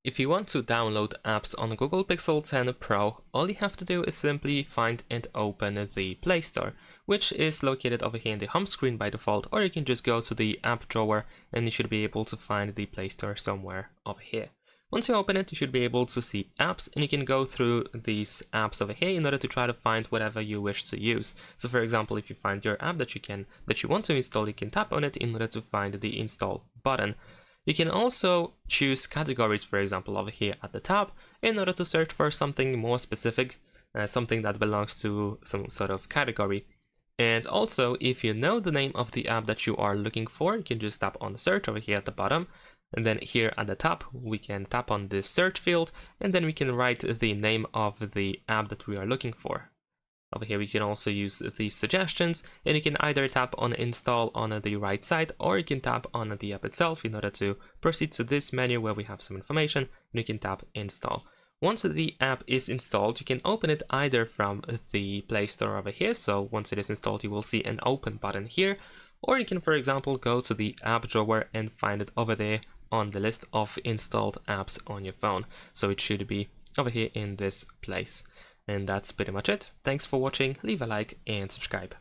If you want to download apps on Google Pixel 10 Pro, all you have to do is simply find and open the Play Store, which is located over here in the home screen by default, or you can just go to the app drawer and you should be able to find the Play Store somewhere over here. Once you open it, you should be able to see apps, and you can go through these apps over here in order to try to find whatever you wish to use. So for example, if you find your app that you want to install, you can tap on it in order to find the install button. You can also choose categories, for example, over here at the top, in order to search for something more specific, something that belongs to some sort of category. And also, if you know the name of the app that you are looking for, you can just tap on search over here at the bottom. And then here at the top, we can tap on this search field, and then we can write the name of the app that we are looking for. Over here we can also use these suggestions, and you can either tap on install on the right side, or you can tap on the app itself in order to proceed to this menu where we have some information, and you can tap install. Once the app is installed, you can open it either from the Play Store over here, so once it is installed you will see an open button here, or you can, for example, go to the app drawer and find it over there on the list of installed apps on your phone. So it should be over here in this place. And that's pretty much it. Thanks for watching, leave a like and subscribe.